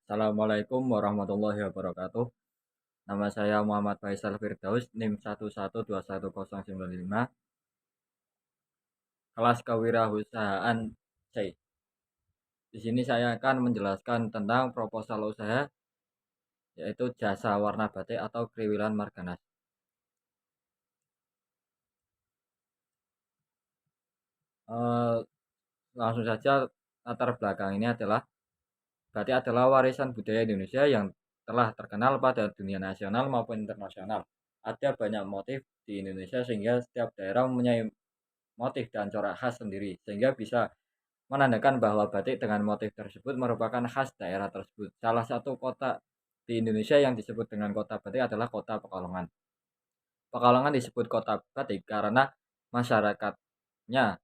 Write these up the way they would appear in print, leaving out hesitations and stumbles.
Assalamualaikum warahmatullahi wabarakatuh. Nama saya Muhammad Faisal Firdaus, NIM 1121095, kelas kewirausahaan C. Di sini saya akan menjelaskan tentang proposal usaha, yaitu jasa warna batik atau kriwilan Marganas. Eh, Langsung saja, latar belakang ini adalah batik adalah warisan budaya Indonesia yang telah terkenal pada dunia nasional maupun internasional. Ada banyak motif di Indonesia sehingga setiap daerah mempunyai motif dan corak khas sendiri, sehingga bisa menandakan bahwa batik dengan motif tersebut merupakan khas daerah tersebut. Salah satu kota di Indonesia yang disebut dengan kota batik adalah kota Pekalongan. Pekalongan disebut kota batik karena masyarakatnya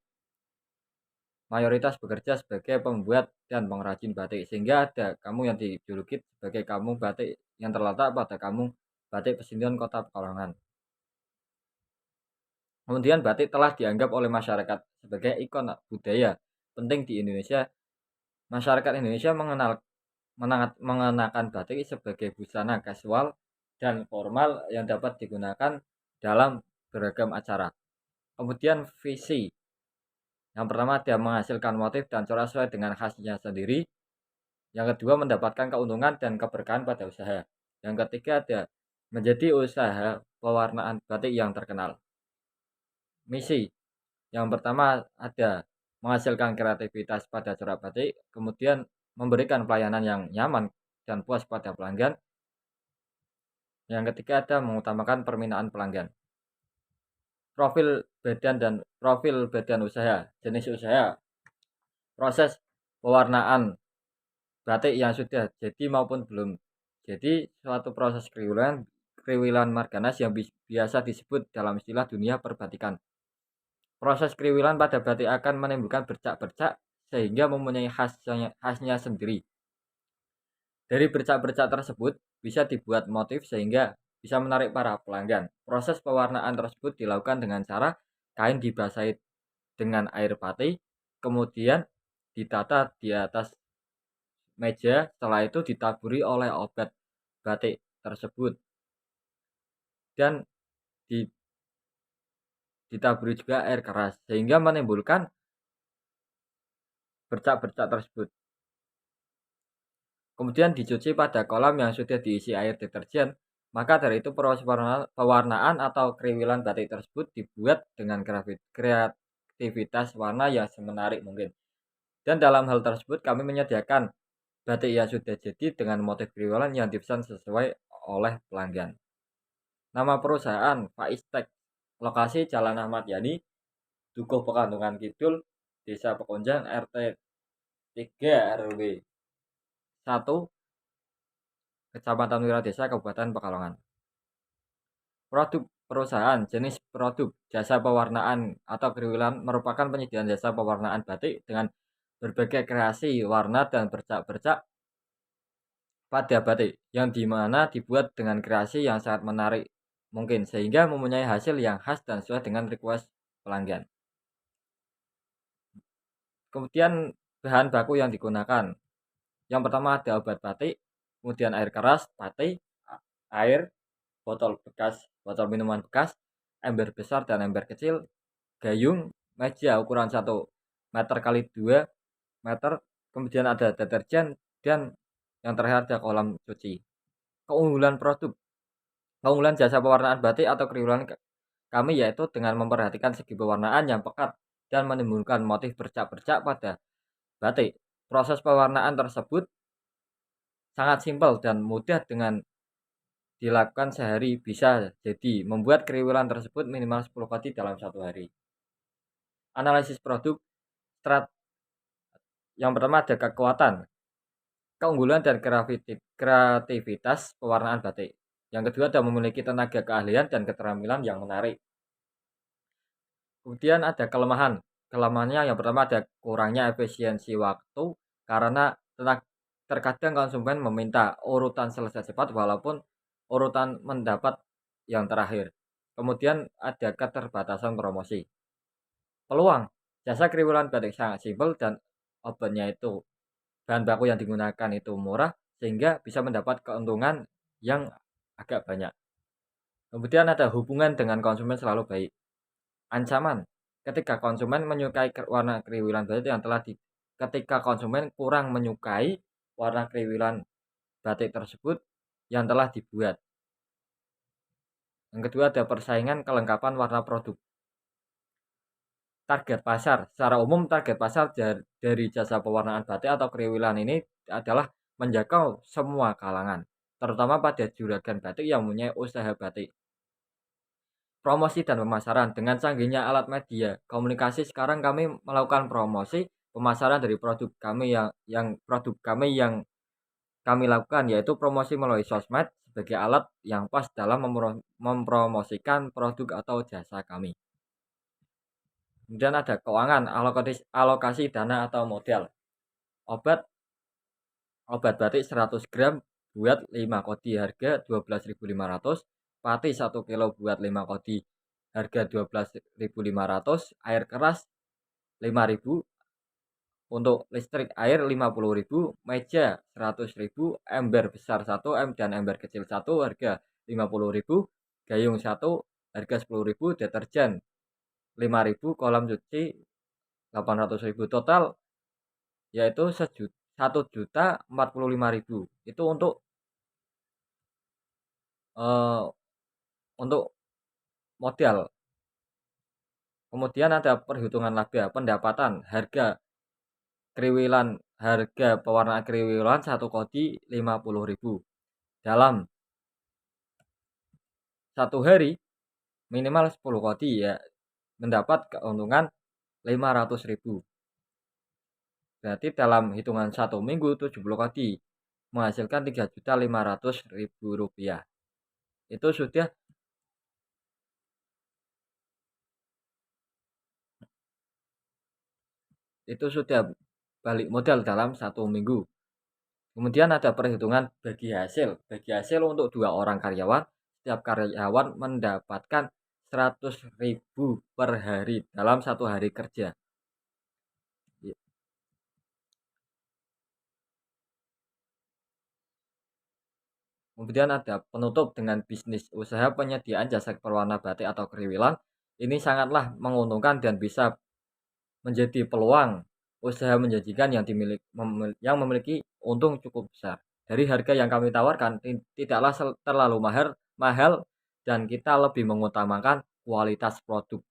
mayoritas bekerja sebagai pembuat dan pengrajin batik, sehingga ada kamu yang dijuluki sebagai kamu batik yang terletak pada kamu batik Pesindian Kota Pekalongan. Kemudian batik telah dianggap oleh masyarakat sebagai ikon budaya penting di Indonesia. Masyarakat Indonesia mengenakan batik sebagai busana kasual dan formal yang dapat digunakan dalam beragam acara. Kemudian visi. Yang pertama, dia menghasilkan motif dan corak sesuai dengan khasnya sendiri. Yang kedua, mendapatkan keuntungan dan keberkahan pada usaha. Yang ketiga, ada menjadi usaha pewarnaan batik yang terkenal. Misi. Yang pertama, ada menghasilkan kreativitas pada corak batik, kemudian memberikan pelayanan yang nyaman dan puas pada pelanggan. Yang ketiga, ada mengutamakan permintaan pelanggan. Profil badan usaha, jenis usaha, proses pewarnaan batik yang sudah jadi maupun belum jadi, suatu proses kriwilan Marganas yang biasa disebut dalam istilah dunia perbatikan. Proses kriwilan pada batik akan menimbulkan bercak-bercak sehingga mempunyai khasnya sendiri. Dari bercak-bercak tersebut bisa dibuat motif sehingga bisa menarik para pelanggan. Proses pewarnaan tersebut dilakukan dengan cara kain dibasahi dengan air pati, kemudian ditata di atas meja, setelah itu ditaburi oleh obat batik tersebut dan ditaburi juga air keras sehingga menimbulkan bercak-bercak tersebut. Kemudian dicuci pada kolam yang sudah diisi air deterjen. Maka dari itu proses pewarnaan atau kriwilan batik tersebut dibuat dengan kreativitas warna yang semenarik mungkin. Dan dalam hal tersebut kami menyediakan batik yang sudah jadi dengan motif kriwilan yang dipesan sesuai oleh pelanggan. Nama perusahaan Faistek, lokasi Jalan Ahmad Yani, Dukuh Pekandungan Kidul, Desa Pekonjang, RT 3 RW 1, Kecamatan Wiradesa, Kabupaten Pekalongan. Produk perusahaan, jenis produk jasa pewarnaan atau kriwilan merupakan penyediaan jasa pewarnaan batik dengan berbagai kreasi warna dan bercak-bercak pada batik yang dimana dibuat dengan kreasi yang sangat menarik mungkin sehingga mempunyai hasil yang khas dan sesuai dengan request pelanggan. Kemudian bahan baku yang digunakan, yang pertama ada obat batik, kemudian air keras batik, air, botol bekas, botol minuman bekas, ember besar dan ember kecil, gayung, meja ukuran 1 meter kali 2 meter, kemudian ada deterjen, dan yang terakhir ada kolam cuci. Keunggulan jasa pewarnaan batik atau kriwilan kami yaitu dengan memperhatikan segi pewarnaan yang pekat dan menimbulkan motif bercak-bercak pada batik. Proses pewarnaan tersebut sangat simpel dan mudah dengan dilakukan sehari, bisa jadi membuat kriwilan tersebut minimal 10 kali dalam 1 hari. Analisis produk. Yang pertama ada kekuatan, keunggulan dan kreativitas pewarnaan batik. Yang kedua ada memiliki tenaga keahlian dan keterampilan yang menarik. Kemudian ada kelemahan. Kelemahannya yang pertama ada kurangnya efisiensi waktu karena terkadang konsumen meminta urutan selesai cepat walaupun urutan mendapat yang terakhir. Kemudian ada keterbatasan promosi. Peluang, jasa kriwilan batik sangat simpel dan obatnya itu bahan baku yang digunakan itu murah sehingga bisa mendapat keuntungan yang agak banyak. Kemudian ada hubungan dengan konsumen selalu baik. Ancaman, ketika konsumen menyukai warna kriwilan batik yang telah ketika konsumen kurang menyukai warna kriwilan batik tersebut yang telah dibuat. Yang kedua ada persaingan kelengkapan warna produk. Target pasar, secara umum target pasar dari jasa pewarnaan batik atau kriwilan ini adalah menjangkau semua kalangan, terutama pada juragan batik yang mempunyai usaha batik. Promosi dan pemasaran, dengan canggihnya alat media komunikasi sekarang kami melakukan promosi pemasaran dari produk kami yang kami lakukan, yaitu promosi melalui sosmed sebagai alat yang pas dalam mempromosikan produk atau jasa kami. Kemudian ada keuangan, alokasi dana atau modal. Obat batik 100 gram buat 5 kodi harga 12.500, pati 1 kilo buat 5 kodi harga 12.500, air keras 5.000, untuk listrik air 50.000, meja 100.000, ember besar 1 M dan ember kecil 1 harga 50.000, gayung 1 harga 10.000, deterjen 5.000, kolam cuci 800.000, total yaitu 1.045.000. Itu eh, untuk modal. Kemudian ada perhitungan laba, pendapatan, harga pewarnaan kriwilan 1 kodi 50.000. Dalam satu hari minimal 10 kodi ya mendapat keuntungan 500.000. Berarti dalam hitungan 1 minggu 70 kodi menghasilkan 3.500.000 rupiah. Itu sudah balik modal dalam 1 minggu. Kemudian ada perhitungan bagi hasil. Bagi hasil untuk 2 orang karyawan, setiap karyawan mendapatkan 100.000 per hari dalam 1 hari kerja. Kemudian ada penutup, dengan bisnis usaha penyediaan jasa pewarna batik atau kriwilan. Ini sangatlah menguntungkan dan bisa menjadi peluang usaha menjanjikan yang memiliki untung cukup besar. Dari harga yang kami tawarkan tidaklah terlalu mahal dan kita lebih mengutamakan kualitas produk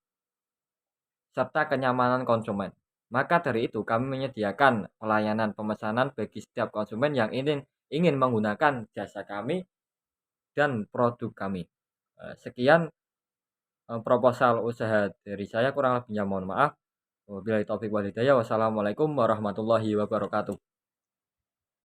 serta kenyamanan konsumen. Maka dari itu kami menyediakan pelayanan pemesanan bagi setiap konsumen yang ingin menggunakan jasa kami dan produk kami. Sekian proposal usaha dari saya, kurang lebihnya mohon maaf. Wabillahi taufiq wal hidayah. Wassalamualaikum warahmatullahi wabarakatuh.